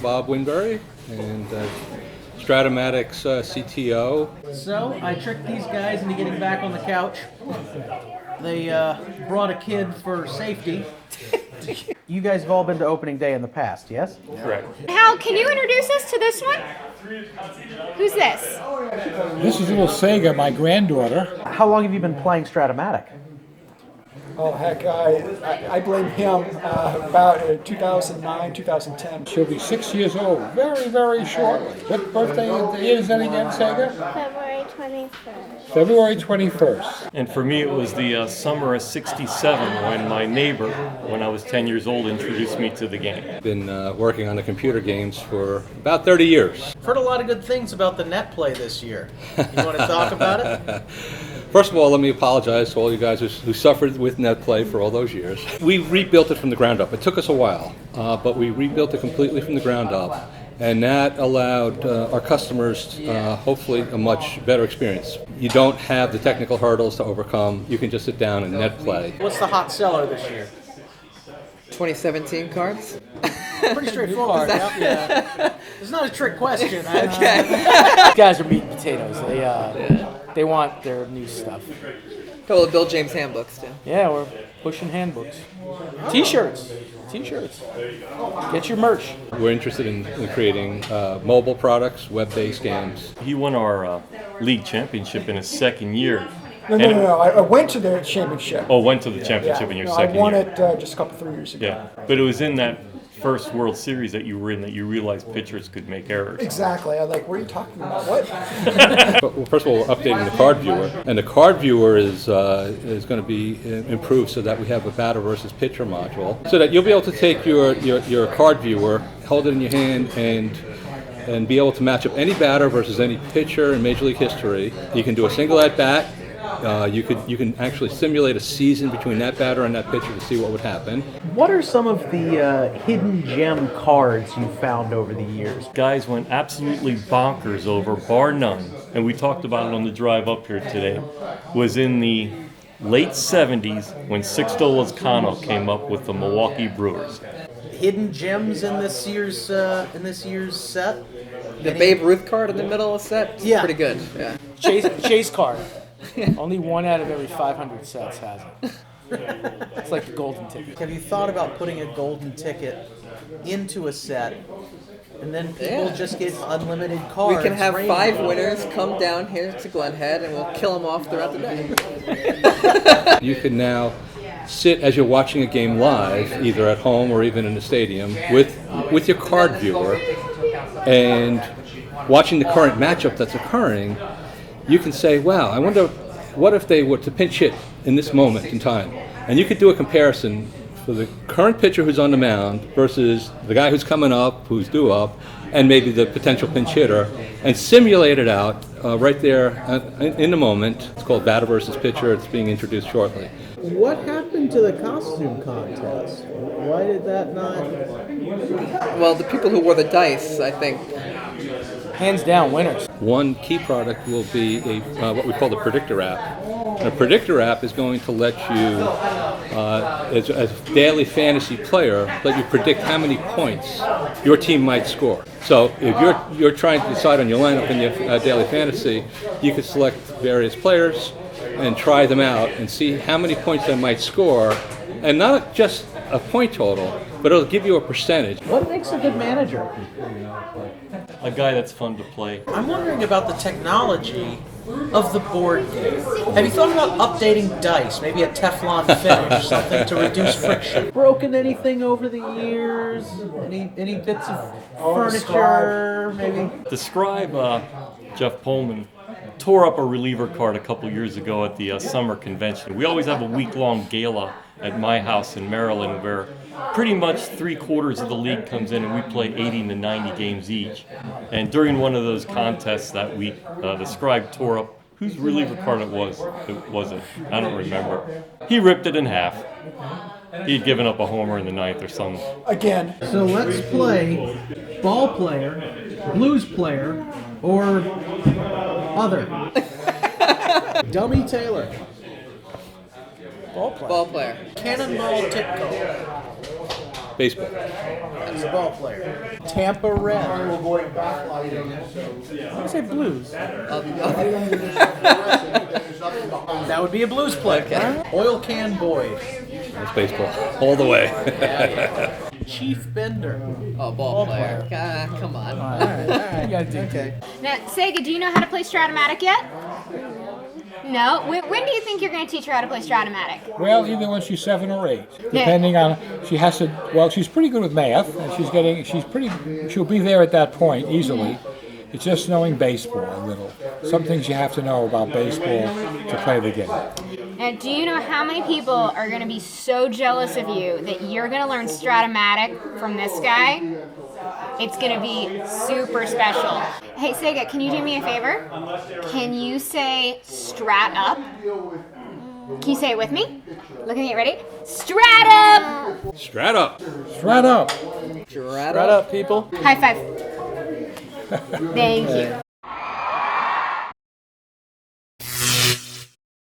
Bob Winbury, and Strat-o-matic's CTO. So I tricked these guys into getting back on the couch. They brought a kid for safety. You guys have all been to opening day in the past, yes? Correct. Hal, can you introduce us to this one? Who's this? This is little Sega, my granddaughter. How long have you been playing Strat-o-matic? Oh, heck, I blame him about 2009, 2010. She'll be 6 years old very, very shortly. What birthday is that again, Sega? February 21st. February 21st. And for me, it was the summer of '67 when my neighbor, when I was 10 years old, introduced me to the game. Been working on the computer games for about 30 years. I've heard a lot of good things about the net play this year. You want to talk about it? First of all, let me apologize to all you guys who suffered with NetPlay for all those years. We rebuilt it from the ground up. It took us a while, but we rebuilt it completely from the ground up, and that allowed our customers hopefully a much better experience. You don't have the technical hurdles to overcome. You can just sit down and NetPlay. What's the hot seller this year? 2017 cards. Pretty straightforward. Yeah. It's not a trick question. Okay. These guys are meat and potatoes. They want their new stuff. Couple of Bill James handbooks too. Yeah, we're pushing handbooks. T-shirts. Get your merch. We're interested in creating mobile products, web-based games. He won our league championship in his second year. No. I went to the championship. Oh, went to the championship in your second year. I won it just a couple, 3 years ago. Yeah, but it was in that first World Series that you were in that you realized pitchers could make errors. Exactly. I'm like, what are you talking about? What? Well, first of all, we're updating the card viewer, and the card viewer is going to be improved so that we have a batter versus pitcher module, so that you'll be able to take your card viewer, hold it in your hand, and be able to match up any batter versus any pitcher in Major League history. You can do a single at bat. You can actually simulate a season between that batter and that pitcher to see what would happen. What are some of the hidden gem cards you found over the years? Guys went absolutely bonkers over, bar none, and we talked about it on the drive up here today, was in the late 70s when Sixto Lozcano came up with the Milwaukee Brewers. Hidden gems in this year's set? The Babe Ruth card in the middle of the set is pretty good. Yeah. Chase card. Only 1 out of every 500 sets has it. It's like the golden ticket. Have you thought about putting a golden ticket into a set, and then people just get unlimited cards? We can have 5 winners come down here to Glen Head, and we'll kill them off throughout the day. You can now sit as you're watching a game live, either at home or even in the stadium, with your card viewer, and watching the current matchup that's occurring. You can say, wow, I wonder what if they were to pinch hit in this moment in time. And you could do a comparison for the current pitcher who's on the mound versus the guy who's coming up, who's due up, and maybe the potential pinch hitter, and simulate it out right there in the moment. It's called batter versus pitcher. It's being introduced shortly. What happened to the costume contest? Why did that not? Well, the people who wore the dice, I think. Hands down, winners. One key product will be what we call the Predictor app. And a Predictor app is going to let you, as a daily fantasy player, let you predict how many points your team might score. So if you're trying to decide on your lineup in your daily fantasy, you can select various players and try them out and see how many points they might score, and not just a point total, but it'll give you a percentage. What makes a good manager? A guy that's fun to play. I'm wondering about the technology of the board game. Have you thought about updating dice? Maybe a Teflon finish, something to reduce friction. Broken anything over the years? Any bits of furniture? Maybe. The scribe, Jeff Pullman, tore up a reliever card a couple years ago at the summer convention. We always have a week-long gala at my house in Maryland where pretty much 3/4 of the league comes in and we play 80 to 90 games each. And during one of those contests that week, the scribe tore up, whose reliever card it was? I don't remember. He ripped it in half. He'd given up a homer in the ninth or something. Again. So let's play ball player, blues player, or other. Dummy Taylor. Ball player. Cannonball Tipco. Baseball. That's the ball player. Tampa Red. I say Blues. That would be a blues player. Oil Can Boyd. That's baseball. All the way. Chief Bender. Oh, ball player. Come on. You gotta do okay. Now, Sega, do you know how to play Strat-o-matic yet? No. When do you think you're going to teach her how to play Strat-o-matic? Well, either when she's 7 or 8, depending on. She has to. Well, she's pretty good with math, and she'll be there at that point easily. It's just knowing baseball a little. Some things you have to know about baseball to play the game. Now, do you know how many people are going to be so jealous of you that you're going to learn Strat-o-matic from this guy? It's going to be super special. Hey, Sega, can you do me a favor? Can you say Strat up? Can you say it with me? Looking at you, ready? Strat up! Strat up. Straight up. Right up, people. High five. Thank you.